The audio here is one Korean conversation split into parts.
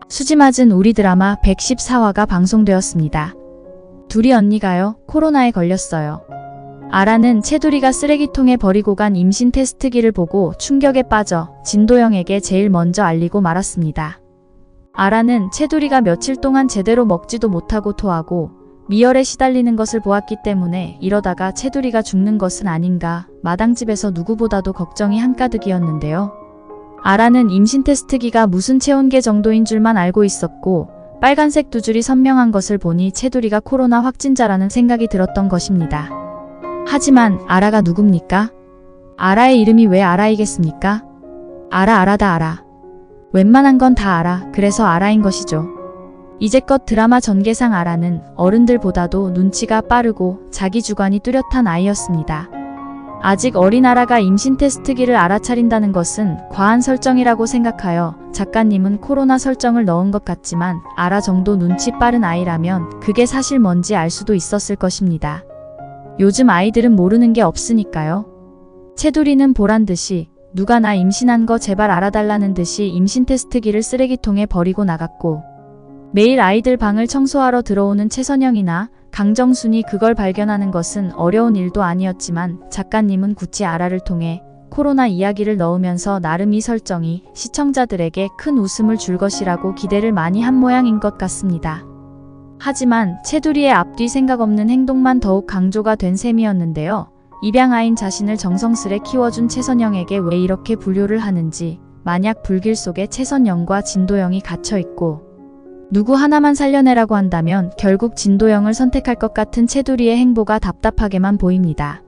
수지 맞은 우리 드라마 114화가 방송되었습니다. 둘이 언니가요, 코로나에 걸렸어요. 아라는 채두리가 쓰레기통에 버리고 간 임신 테스트기를 보고 충격에 빠져 진도영에게 제일 먼저 알리고 말았습니다. 아라는 채두리가 며칠 동안 제대로 먹지도 못하고 토하고 미열에 시달리는 것을 보았기 때문에 이러다가 채두리가 죽는 것은 아닌가 마당집에서 누구보다도 걱정이 한가득이었는데요. 아라는 임신 테스트기가 무슨 체온계 정도인 줄만 알고 있었고 빨간색 두 줄이 선명한 것을 보니 채두리가 코로나 확진자라는 생각이 들었던 것입니다. 하지만 아라가 누굽니까? 아라의 이름이 왜 아라이겠습니까? 아라다 아라. 웬만한 건 다 알아. 그래서 아라인 것이죠. 이제껏 드라마 전개상 아라는 어른들보다도 눈치가 빠르고 자기 주관이 뚜렷한 아이였습니다. 아직 어린 아라가 임신 테스트기를 알아차린다는 것은 과한 설정이라고 생각하여 작가님은 코로나 설정을 넣은 것 같지만 아라 정도 눈치 빠른 아이라면 그게 사실 뭔지 알 수도 있었을 것입니다. 요즘 아이들은 모르는 게 없으니까요. 채두리는 보란듯이 누가 나 임신한 거 제발 알아달라는 듯이 임신 테스트기를 쓰레기통에 버리고 나갔고 매일 아이들 방을 청소하러 들어오는 최선영이나 강정순이 그걸 발견하는 것은 어려운 일도 아니었지만 작가님은 굳이 아라를 통해 코로나 이야기를 넣으면서 나름 이 설정이 시청자들에게 큰 웃음을 줄 것이라고 기대를 많이 한 모양인 것 같습니다. 하지만 채두리의 앞뒤 생각 없는 행동만 더욱 강조가 된 셈이었는데요. 입양아인 자신을 정성스레 키워준 최선영에게 왜 이렇게 불효를 하는지, 만약 불길 속에 최선영과 진도영이 갇혀있고 누구 하나만 살려내라고 한다면 결국 진도영을 선택할 것 같은 채두리의 행보가 답답하게만 보입니다.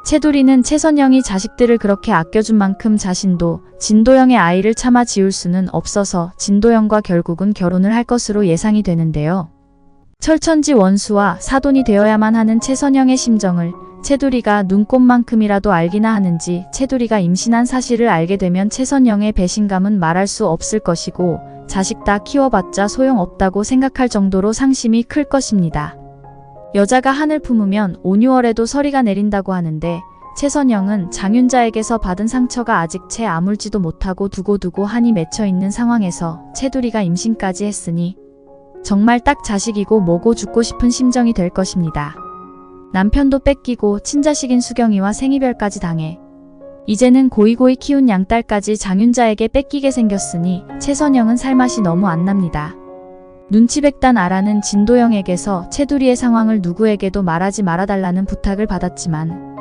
채두리는 최선영이 자식들을 그렇게 아껴준 만큼 자신도 진도영의 아이를 참아 지울 수는 없어서 진도영과 결국은 결혼을 할 것으로 예상이 되는데요. 철천지 원수와 사돈이 되어야만 하는 최선영의 심정을 채두리가 눈꼽만큼이라도 알기나 하는지 채두리가 임신한 사실을 알게 되면 최선영의 배신감은 말할 수 없을 것이고 자식 다 키워봤자 소용없다고 생각할 정도로 상심이 클 것입니다. 여자가 한을 품으면 5, 6월에도 서리가 내린다고 하는데 최선영은 장윤자에게서 받은 상처가 아직 채 아물지도 못하고 두고두고 한이 맺혀있는 상황에서 채두리가 임신까지 했으니 정말 딱 자식이고 뭐고 죽고 싶은 심정이 될 것입니다. 남편도 뺏기고 친자식인 수경이와 생이별까지 당해 이제는 고이고이 키운 양딸까지 장윤자에게 뺏기게 생겼으니 최선영은 살맛이 너무 안 납니다. 눈치백단 아라는 진도영에게서 채두리의 상황을 누구에게도 말하지 말아달라는 부탁을 받았지만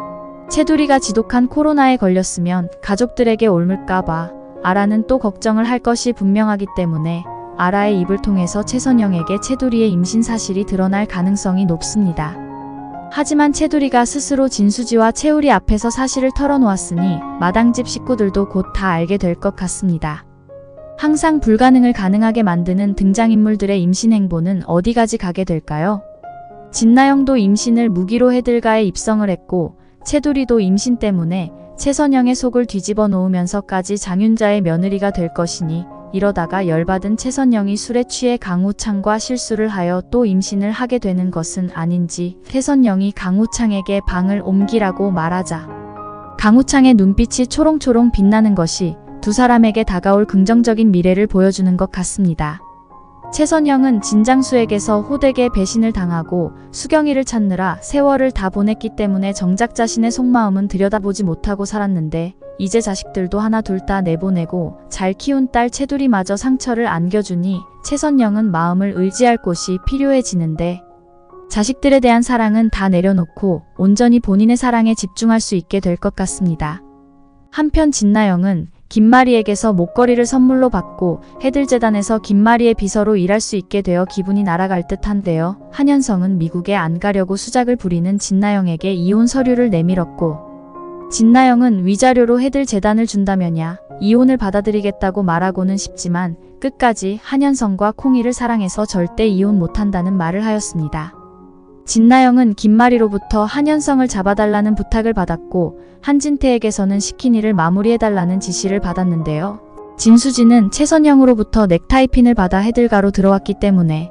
채두리가 지독한 코로나에 걸렸으면 가족들에게 옮을까봐 아라는 또 걱정을 할 것이 분명하기 때문에 아라의 입을 통해서 최선영에게 채두리의 임신 사실이 드러날 가능성이 높습니다. 하지만 채두리가 스스로 진수지와 채우리 앞에서 사실을 털어놓았으니 마당집 식구들도 곧 다 알게 될 것 같습니다. 항상 불가능을 가능하게 만드는 등장인물들의 임신 행보는 어디까지 가게 될까요? 진나영도 임신을 무기로 해들가에 입성을 했고 채두리도 임신 때문에 최선영의 속을 뒤집어 놓으면서까지 장윤자의 며느리가 될 것이니 이러다가 열받은 최선영이 술에 취해 강우창과 실수를 하여 또 임신을 하게 되는 것은 아닌지 최선영이 강우창에게 방을 옮기라고 말하자 강우창의 눈빛이 초롱초롱 빛나는 것이 두 사람에게 다가올 긍정적인 미래를 보여주는 것 같습니다. 최선영은 진장수에게서 호되게 배신을 당하고 수경이를 찾느라 세월을 다 보냈기 때문에 정작 자신의 속마음은 들여다보지 못하고 살았는데 이제 자식들도 하나 둘 다 내보내고 잘 키운 딸 채두리마저 상처를 안겨주니 최선영은 마음을 의지할 곳이 필요해지는데 자식들에 대한 사랑은 다 내려놓고 온전히 본인의 사랑에 집중할 수 있게 될 것 같습니다. 한편 진나영은 김마리에게서 목걸이를 선물로 받고 해들재단에서 김마리의 비서로 일할 수 있게 되어 기분이 날아갈 듯한데요. 한현성은 미국에 안 가려고 수작을 부리는 진나영에게 이혼 서류를 내밀었고 진나영은 위자료로 해들재단을 준다면야 이혼을 받아들이겠다고 말하고는 싶지만 끝까지 한현성과 콩이를 사랑해서 절대 이혼 못한다는 말을 하였습니다. 진나영은 김마리로부터 한현성을 잡아달라는 부탁을 받았고 한진태에게서는 시킨 일을 마무리해달라는 지시를 받았는데요. 진수지는 최선영으로부터 넥타이핀을 받아 해들가로 들어왔기 때문에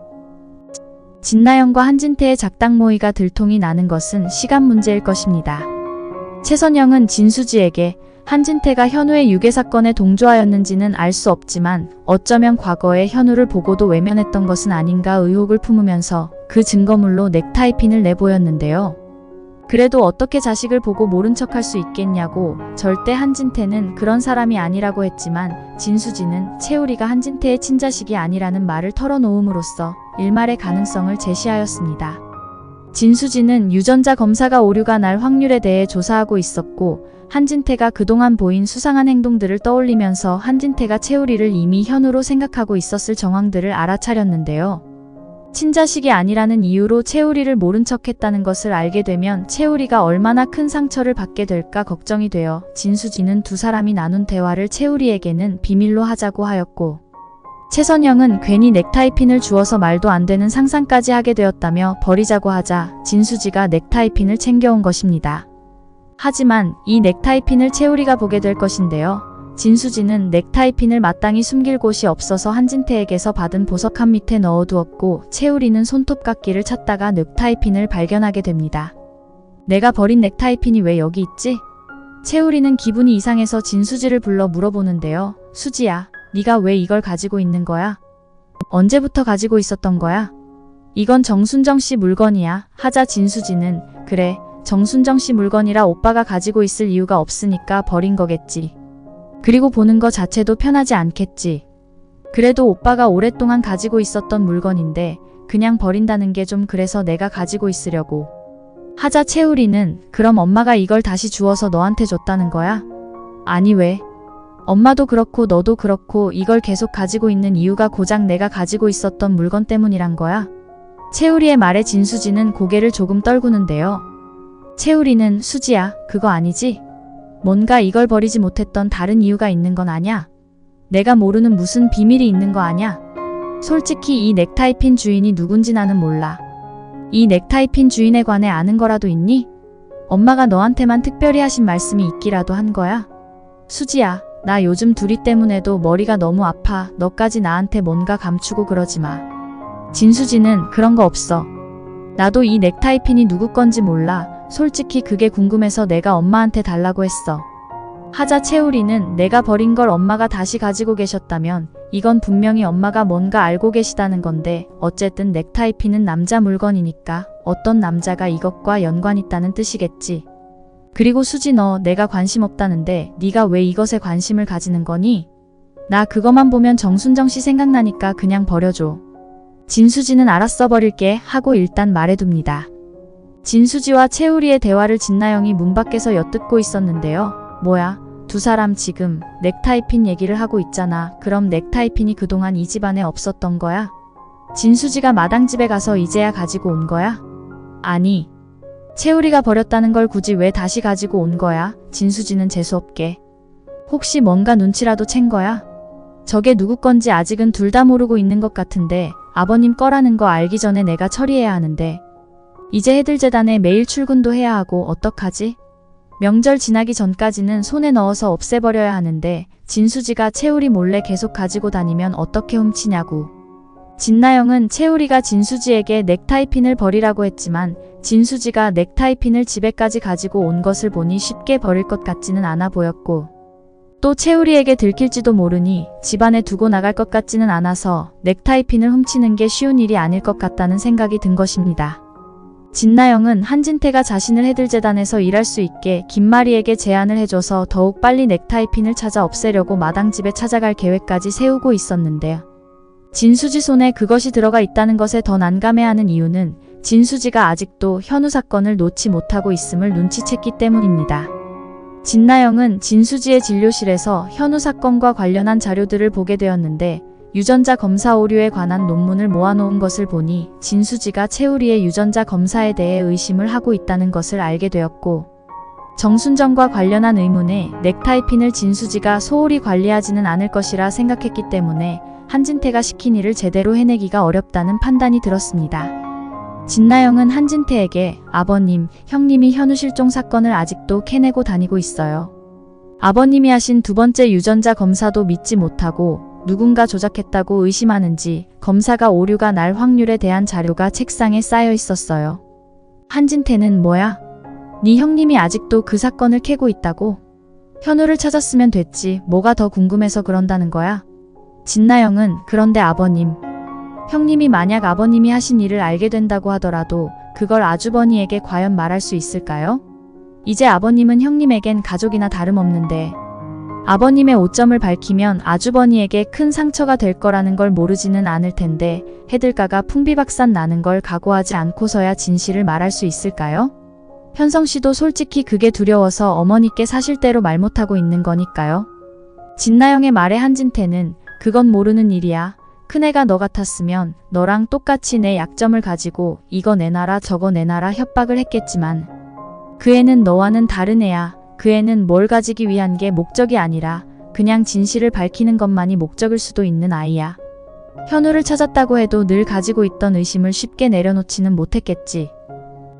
진나영과 한진태의 작당 모의가 들통이 나는 것은 시간 문제일 것입니다. 최선영은 진수지에게 한진태가 현우의 유괴 사건에 동조하였는지는 알 수 없지만 어쩌면 과거에 현우를 보고도 외면했던 것은 아닌가 의혹을 품으면서 그 증거물로 넥타이핀을 내보였는데요. 그래도 어떻게 자식을 보고 모른 척할 수 있겠냐고 절대 한진태는 그런 사람이 아니라고 했지만 진수지는 채우리가 한진태의 친자식이 아니라는 말을 털어놓음으로써 일말의 가능성을 제시하였습니다. 진수지는 유전자 검사가 오류가 날 확률에 대해 조사하고 있었고 한진태가 그동안 보인 수상한 행동들을 떠올리면서 한진태가 채우리를 이미 현우로 생각하고 있었을 정황들을 알아차렸는데요. 친자식이 아니라는 이유로 채우리를 모른 척했다는 것을 알게 되면 채우리가 얼마나 큰 상처를 받게 될까 걱정이 되어 진수지는 두 사람이 나눈 대화를 채우리에게는 비밀로 하자고 하였고 최선영은 괜히 넥타이핀을 주어서 말도 안 되는 상상까지 하게 되었다며 버리자고 하자 진수지가 넥타이핀을 챙겨온 것입니다. 하지만 이 넥타이핀을 채우리가 보게 될 것인데요. 진수지는 넥타이핀을 마땅히 숨길 곳이 없어서 한진태에게서 받은 보석함 밑에 넣어두었고 채우리는 손톱깎이를 찾다가 넥타이핀을 발견하게 됩니다. 내가 버린 넥타이핀이 왜 여기 있지? 채우리는 기분이 이상해서 진수지를 불러 물어보는데요. 수지야, 네가 왜 이걸 가지고 있는 거야? 언제부터 가지고 있었던 거야? 이건 정순정 씨 물건이야. 하자 진수지는 그래, 정순정 씨 물건이라 오빠가 가지고 있을 이유가 없으니까 버린 거겠지. 그리고 보는 거 자체도 편하지 않겠지. 그래도 오빠가 오랫동안 가지고 있었던 물건인데 그냥 버린다는 게 좀 그래서 내가 가지고 있으려고. 하자 채우리는 그럼 엄마가 이걸 다시 주워서 너한테 줬다는 거야? 아니 왜? 엄마도 그렇고 너도 그렇고 이걸 계속 가지고 있는 이유가 고작 내가 가지고 있었던 물건 때문이란 거야? 채우리의 말에 진수지는 고개를 조금 떨구는데요. 채우리는 수지야, 그거 아니지? 뭔가 이걸 버리지 못했던 다른 이유가 있는 건 아냐? 내가 모르는 무슨 비밀이 있는 거 아냐? 솔직히 이 넥타이핀 주인이 누군지 나는 몰라. 이 넥타이핀 주인에 관해 아는 거라도 있니? 엄마가 너한테만 특별히 하신 말씀이 있기라도 한 거야? 수지야, 나 요즘 둘이 때문에도 머리가 너무 아파. 너까지 나한테 뭔가 감추고 그러지 마. 진수지는 그런 거 없어. 나도 이 넥타이핀이 누구 건지 몰라. 솔직히 그게 궁금해서 내가 엄마한테 달라고 했어. 하자 채우리는 내가 버린 걸 엄마가 다시 가지고 계셨다면 이건 분명히 엄마가 뭔가 알고 계시다는 건데 어쨌든 넥타이핀은 남자 물건이니까 어떤 남자가 이것과 연관 있다는 뜻이겠지. 그리고 수지 너 내가 관심 없다는데 네가 왜 이것에 관심을 가지는 거니? 나 그거만 보면 정순정 씨 생각나니까 그냥 버려줘. 진수지는 알았어 버릴게 하고 일단 말해둡니다. 진수지와 채우리의 대화를 진나영이 문 밖에서 엿듣고 있었는데요. 뭐야? 두 사람 지금 넥타이핀 얘기를 하고 있잖아. 그럼 넥타이핀이 그동안 이 집안에 없었던 거야? 진수지가 마당집에 가서 이제야 가지고 온 거야? 아니, 채우리가 버렸다는 걸 굳이 왜 다시 가지고 온 거야? 진수지는 재수없게. 혹시 뭔가 눈치라도 챈 거야? 저게 누구 건지 아직은 둘 다 모르고 있는 것 같은데 아버님 거라는 거 알기 전에 내가 처리해야 하는데 이제 해들재단에 매일 출근도 해야 하고 어떡하지? 명절 지나기 전까지는 손에 넣어서 없애버려야 하는데 진수지가 채우리 몰래 계속 가지고 다니면 어떻게 훔치냐고. 진나영은 채우리가 진수지에게 넥타이핀을 버리라고 했지만 진수지가 넥타이핀을 집에까지 가지고 온 것을 보니 쉽게 버릴 것 같지는 않아 보였고 또 채우리에게 들킬지도 모르니 집안에 두고 나갈 것 같지는 않아서 넥타이핀을 훔치는 게 쉬운 일이 아닐 것 같다는 생각이 든 것입니다. 진나영은 한진태가 자신을 해들재단에서 일할 수 있게 김마리에게 제안을 해줘서 더욱 빨리 넥타이핀을 찾아 없애려고 마당집에 찾아갈 계획까지 세우고 있었는데요. 진수지 손에 그것이 들어가 있다는 것에 더 난감해하는 이유는 진수지가 아직도 현우 사건을 놓지 못하고 있음을 눈치챘기 때문입니다. 진나영은 진수지의 진료실에서 현우 사건과 관련한 자료들을 보게 되었는데 유전자 검사 오류에 관한 논문을 모아놓은 것을 보니 진수지가 채우리의 유전자 검사에 대해 의심을 하고 있다는 것을 알게 되었고 정순정과 관련한 의문에 넥타이핀을 진수지가 소홀히 관리하지는 않을 것이라 생각했기 때문에 한진태가 시킨 일을 제대로 해내기가 어렵다는 판단이 들었습니다. 진나영은 한진태에게 아버님, 형님이 현우 실종 사건을 아직도 캐내고 다니고 있어요. 아버님이 하신 두 번째 유전자 검사도 믿지 못하고 누군가 조작했다고 의심하는지 검사가 오류가 날 확률에 대한 자료가 책상에 쌓여 있었어요. 한진태는 뭐야? 네 형님이 아직도 그 사건을 캐고 있다고? 현우를 찾았으면 됐지. 뭐가 더 궁금해서 그런다는 거야? 진나영은 그런데 아버님. 형님이 만약 아버님이 하신 일을 알게 된다고 하더라도 그걸 아주버니에게 과연 말할 수 있을까요? 이제 아버님은 형님에겐 가족이나 다름없는데 아버님의 오점을 밝히면 아주버니에게 큰 상처가 될 거라는 걸 모르지는 않을 텐데 해들가가 풍비박산 나는 걸 각오하지 않고서야 진실을 말할 수 있을까요? 현성 씨도 솔직히 그게 두려워서 어머니께 사실대로 말 못하고 있는 거니까요. 진나영의 말에 한진태는 그건 모르는 일이야. 큰애가 너 같았으면 너랑 똑같이 내 약점을 가지고 이거 내놔라 저거 내놔라 협박을 했겠지만 그 애는 너와는 다른 애야. 그 애는 뭘 가지기 위한 게 목적이 아니라 그냥 진실을 밝히는 것만이 목적일 수도 있는 아이야. 현우를 찾았다고 해도 늘 가지고 있던 의심을 쉽게 내려놓지는 못했겠지.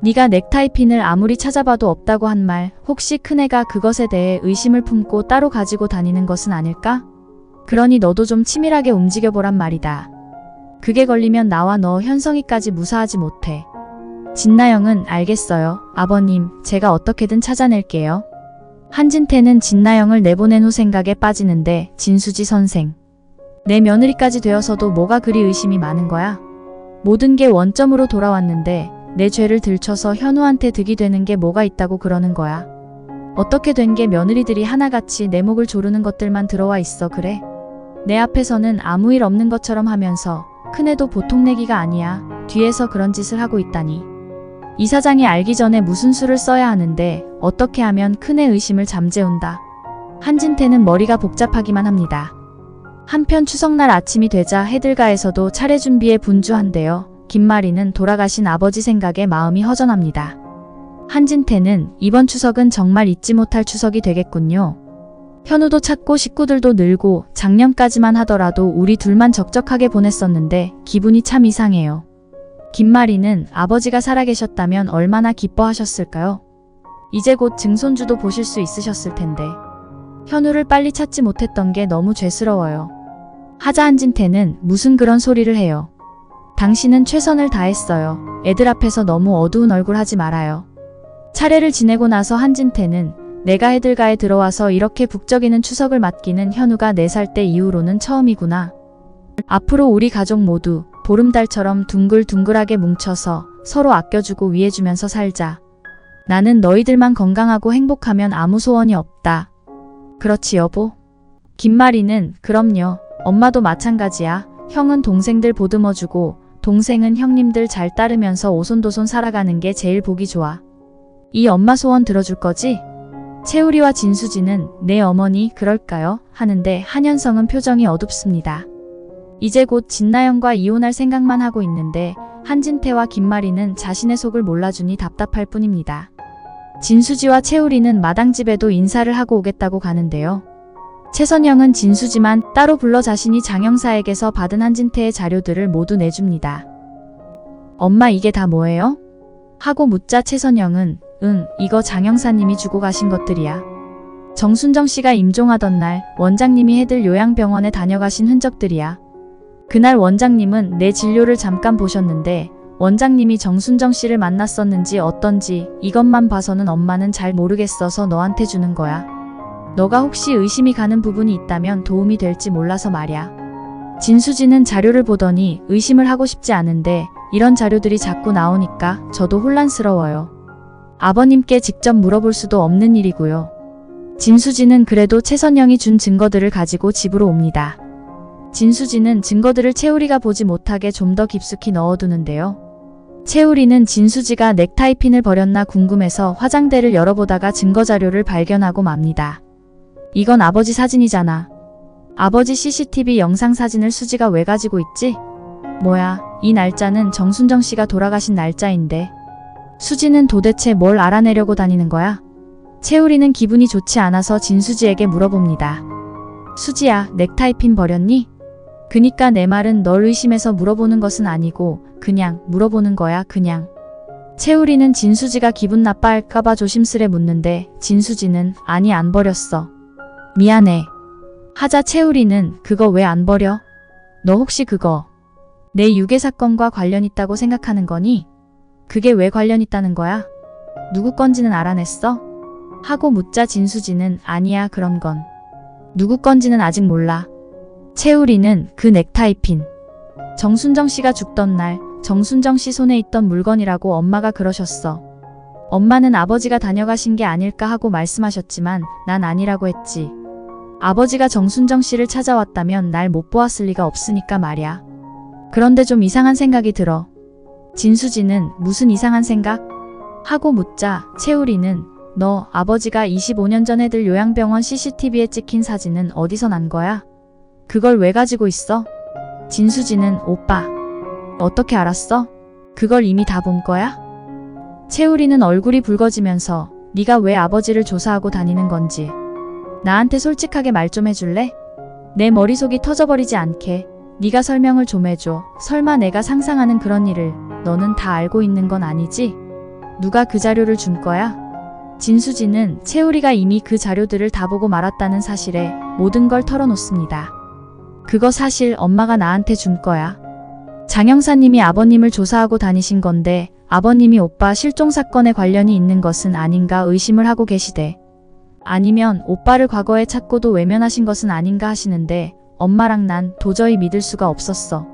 네가 넥타이핀을 아무리 찾아봐도 없다고 한 말 혹시 큰애가 그것에 대해 의심을 품고 따로 가지고 다니는 것은 아닐까? 그러니 너도 좀 치밀하게 움직여보란 말이다. 그게 걸리면 나와 너 현성이까지 무사하지 못해. 진나영은 알겠어요. 아버님, 제가 어떻게든 찾아낼게요. 한진태는 진나영을 내보낸 후 생각에 빠지는데 진수지 선생. 내 며느리까지 되어서도 뭐가 그리 의심이 많은 거야? 모든 게 원점으로 돌아왔는데 내 죄를 들춰서 현우한테 득이 되는 게 뭐가 있다고 그러는 거야. 어떻게 된 게 며느리들이 하나같이 내 목을 조르는 것들만 들어와 있어 그래? 내 앞에서는 아무 일 없는 것처럼 하면서 큰애도 보통 내기가 아니야. 뒤에서 그런 짓을 하고 있다니. 이사장이 알기 전에 무슨 수를 써야 하는데 어떻게 하면 큰애 의심을 잠재운다. 한진태는 머리가 복잡하기만 합니다. 한편 추석날 아침이 되자 해들가에서도 차례 준비에 분주한데요. 김마리는 돌아가신 아버지 생각에 마음이 허전합니다. 한진태는 이번 추석은 정말 잊지 못할 추석이 되겠군요. 현우도 찾고 식구들도 늘고 작년까지만 하더라도 우리 둘만 적적하게 보냈었는데 기분이 참 이상해요. 김마리는 아버지가 살아계셨다면 얼마나 기뻐하셨을까요? 이제 곧 증손주도 보실 수 있으셨을 텐데. 현우를 빨리 찾지 못했던 게 너무 죄스러워요. 하자 한진태는 무슨 그런 소리를 해요. 당신은 최선을 다했어요. 애들 앞에서 너무 어두운 얼굴 하지 말아요. 차례를 지내고 나서 한진태는 내가 해들가에 들어와서 이렇게 북적이는 추석을 맞기는 현우가 4살 때 이후로는 처음이구나. 앞으로 우리 가족 모두 보름달처럼 둥글둥글하게 뭉쳐서 서로 아껴주고 위해주면서 살자. 나는 너희들만 건강하고 행복하면 아무 소원이 없다. 그렇지 여보? 김마리는 그럼요. 엄마도 마찬가지야. 형은 동생들 보듬어주고 동생은 형님들 잘 따르면서 오손도손 살아가는 게 제일 보기 좋아. 이 엄마 소원 들어줄 거지? 채우리와 진수지는 내 어머니 그럴까요? 하는데 한현성은 표정이 어둡습니다. 이제 곧 진나영과 이혼할 생각만 하고 있는데 한진태와 김마리는 자신의 속을 몰라주니 답답할 뿐입니다. 진수지와 채우리는 마당집에도 인사를 하고 오겠다고 가는데요. 최선영은 진수지만 따로 불러 자신이 장영사에게서 받은 한진태의 자료들을 모두 내줍니다. 엄마 이게 다 뭐예요? 하고 묻자 최선영은 이거 장영사님이 주고 가신 것들이야. 정순정 씨가 임종하던 날 원장님이 해들 요양병원에 다녀가신 흔적들이야. 그날 원장님은 내 진료를 잠깐 보셨는데 원장님이 정순정 씨를 만났었는지 어떤지 이것만 봐서는 엄마는 잘 모르겠어서 너한테 주는 거야. 너가 혹시 의심이 가는 부분이 있다면 도움이 될지 몰라서 말야. 진수지는 자료를 보더니 의심을 하고 싶지 않은데 이런 자료들이 자꾸 나오니까 저도 혼란스러워요. 아버님께 직접 물어볼 수도 없는 일이고요. 진수지는 그래도 최선영이 준 증거들을 가지고 집으로 옵니다. 진수지는 증거들을 채우리가 보지 못하게 좀 더 깊숙이 넣어두는데요. 채우리는 진수지가 넥타이핀을 버렸나 궁금해서 화장대를 열어보다가 증거자료를 발견하고 맙니다. 이건 아버지 사진이잖아. 아버지 CCTV 영상 사진을 수지가 왜 가지고 있지? 뭐야, 이 날짜는 정순정 씨가 돌아가신 날짜인데 수지는 도대체 뭘 알아내려고 다니는 거야? 채우리는 기분이 좋지 않아서 진수지에게 물어봅니다. 수지야, 넥타이핀 버렸니? 그니까 내 말은 널 의심해서 물어보는 것은 아니고 그냥 물어보는 거야, 그냥. 채우리는 진수지가 기분 나빠할까봐 조심스레 묻는데 진수지는 아니 안 버렸어. 미안해. 하자 채우리는 그거 왜 안 버려? 너 혹시 그거 내 유괴 사건과 관련 있다고 생각하는 거니? 그게 왜 관련 있다는 거야? 누구 건지는 알아냈어? 하고 묻자 진수지는 아니야 그런 건. 누구 건지는 아직 몰라. 채우리는 그 넥타이핀. 정순정 씨가 죽던 날 정순정 씨 손에 있던 물건이라고 엄마가 그러셨어. 엄마는 아버지가 다녀가신 게 아닐까 하고 말씀하셨지만 난 아니라고 했지. 아버지가 정순정 씨를 찾아왔다면 날 못 보았을 리가 없으니까 말야. 그런데 좀 이상한 생각이 들어. 진수지는 무슨 이상한 생각? 하고 묻자 채우리는 너 아버지가 25년 전 애들 요양병원 CCTV에 찍힌 사진은 어디서 난 거야? 그걸 왜 가지고 있어? 진수지는 오빠. 어떻게 알았어? 그걸 이미 다 본 거야? 채우리는 얼굴이 붉어지면서 네가 왜 아버지를 조사하고 다니는 건지 나한테 솔직하게 말 좀 해줄래? 내 머릿속이 터져버리지 않게 네가 설명을 좀 해줘. 설마 내가 상상하는 그런 일을 너는 다 알고 있는 건 아니지? 누가 그 자료를 준 거야? 진수지는 채우리가 이미 그 자료들을 다 보고 말았다는 사실에 모든 걸 털어놓습니다. 그거 사실 엄마가 나한테 준 거야. 장 형사님이 아버님을 조사하고 다니신 건데 아버님이 오빠 실종 사건에 관련이 있는 것은 아닌가 의심을 하고 계시대. 아니면 오빠를 과거에 찾고도 외면하신 것은 아닌가 하시는데 엄마랑 난 도저히 믿을 수가 없었어.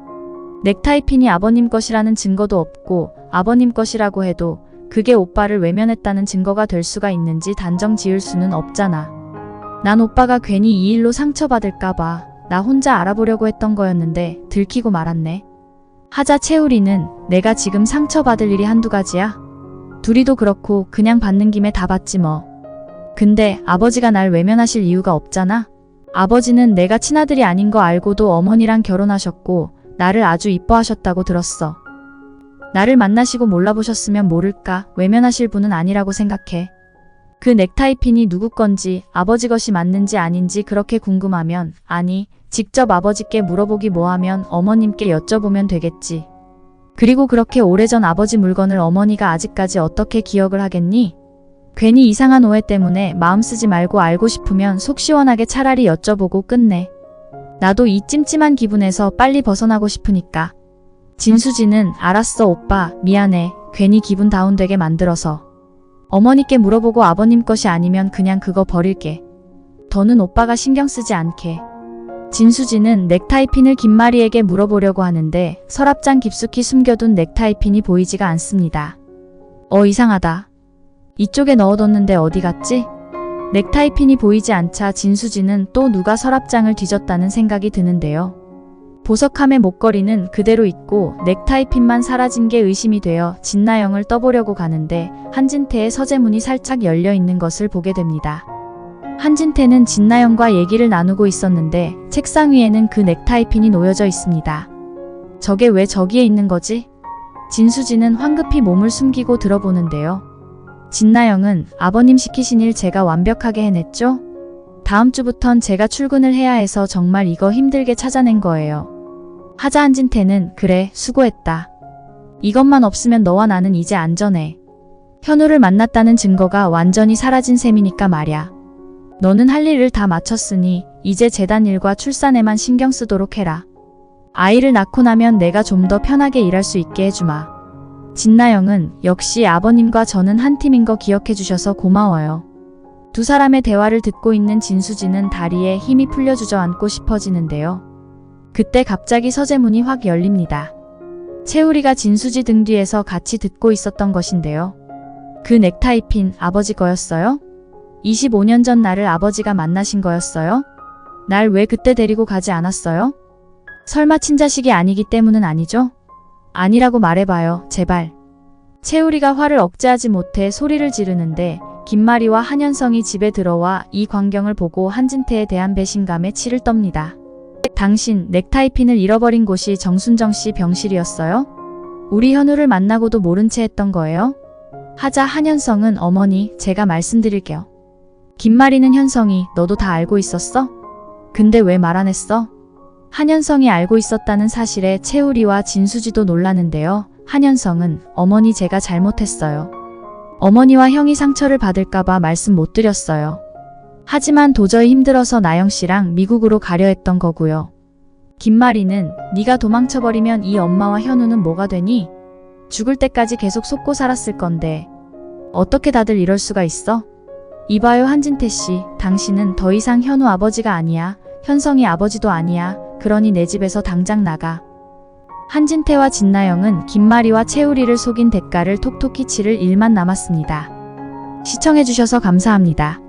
넥타이핀이 아버님 것이라는 증거도 없고 아버님 것이라고 해도 그게 오빠를 외면했다는 증거가 될 수가 있는지 단정 지을 수는 없잖아. 난 오빠가 괜히 이 일로 상처받을까봐 나 혼자 알아보려고 했던 거였는데 들키고 말았네. 하자 채우리는 내가 지금 상처받을 일이 한두 가지야? 둘이도 그렇고 그냥 받는 김에 다 받지 뭐. 근데 아버지가 날 외면하실 이유가 없잖아. 아버지는 내가 친아들이 아닌 거 알고도 어머니랑 결혼하셨고 나를 아주 이뻐하셨다고 들었어. 나를 만나시고 몰라보셨으면 모를까 외면하실 분은 아니라고 생각해. 그 넥타이핀이 누구 건지 아버지 것이 맞는지 아닌지 그렇게 궁금하면 아니 직접 아버지께 물어보기 뭐하면 어머님께 여쭤보면 되겠지. 그리고 그렇게 오래전 아버지 물건을 어머니가 아직까지 어떻게 기억을 하겠니? 괜히 이상한 오해 때문에 마음 쓰지 말고 알고 싶으면 속 시원하게 차라리 여쭤보고 끝내. 나도 이 찜찜한 기분에서 빨리 벗어나고 싶으니까. 진수지는 알았어 오빠 미안해 괜히 기분 다운되게 만들어서. 어머니께 물어보고 아버님 것이 아니면 그냥 그거 버릴게. 더는 오빠가 신경 쓰지 않게. 진수지는 넥타이핀을 김마리에게 물어보려고 하는데 서랍장 깊숙이 숨겨둔 넥타이핀이 보이지가 않습니다. 이상하다. 이쪽에 넣어뒀는데 어디 갔지? 넥타이핀이 보이지 않자 진수지는 또 누가 서랍장을 뒤졌다는 생각이 드는데요. 보석함의 목걸이는 그대로 있고 넥타이핀만 사라진 게 의심이 되어 진나영을 떠보려고 가는데 한진태의 서재문이 살짝 열려 있는 것을 보게 됩니다. 한진태는 진나영과 얘기를 나누고 있었는데 책상 위에는 그 넥타이핀이 놓여져 있습니다. 저게 왜 저기에 있는 거지? 진수지는 황급히 몸을 숨기고 들어보는데요. 진나영은 아버님 시키신 일 제가 완벽하게 해냈죠? 다음 주부턴 제가 출근을 해야 해서 정말 이거 힘들게 찾아낸 거예요. 하자 한진태는 그래 수고했다. 이것만 없으면 너와 나는 이제 안전해. 현우를 만났다는 증거가 완전히 사라진 셈이니까 말야. 너는 할 일을 다 마쳤으니 이제 재단 일과 출산에만 신경 쓰도록 해라. 아이를 낳고 나면 내가 좀 더 편하게 일할 수 있게 해주마. 진나영은 역시 아버님과 저는 한 팀인 거 기억해 주셔서 고마워요. 두 사람의 대화를 듣고 있는 진수지는 다리에 힘이 풀려 주저앉고 싶어지는데요. 그때 갑자기 서재문이 확 열립니다. 채우리가 진수지 등 뒤에서 같이 듣고 있었던 것인데요. 그 넥타이핀 아버지 거였어요? 25년 전 나를 아버지가 만나신 거였어요? 날 왜 그때 데리고 가지 않았어요? 설마 친자식이 아니기 때문은 아니죠? 아니라고 말해봐요, 제발. 채우리가 화를 억제하지 못해 소리를 지르는데 김마리와 한현성이 집에 들어와 이 광경을 보고 한진태에 대한 배신감에 치를 떱니다. 당신 넥타이핀을 잃어버린 곳이 정순정 씨 병실이었어요? 우리 현우를 만나고도 모른 채 했던 거예요? 하자 한현성은 어머니, 제가 말씀드릴게요. 김마리는 현성이 너도 다 알고 있었어? 근데 왜 말 안 했어? 한현성이 알고 있었다는 사실에 채우리와 진수지도 놀라는데요. 한현성은 어머니 제가 잘못했어요. 어머니와 형이 상처를 받을까봐 말씀 못 드렸어요. 하지만 도저히 힘들어서 나영씨랑 미국으로 가려 했던 거고요. 김마리는 네가 도망쳐버리면 이 엄마와 현우는 뭐가 되니? 죽을 때까지 계속 속고 살았을 건데 어떻게 다들 이럴 수가 있어? 이봐요 한진태 씨, 당신은 더 이상 현우 아버지가 아니야. 현성이 아버지도 아니야. 그러니 내 집에서 당장 나가. 한진태와 진나영은 김마리와 채우리를 속인 대가를 톡톡히 치를 일만 남았습니다. 시청해주셔서 감사합니다.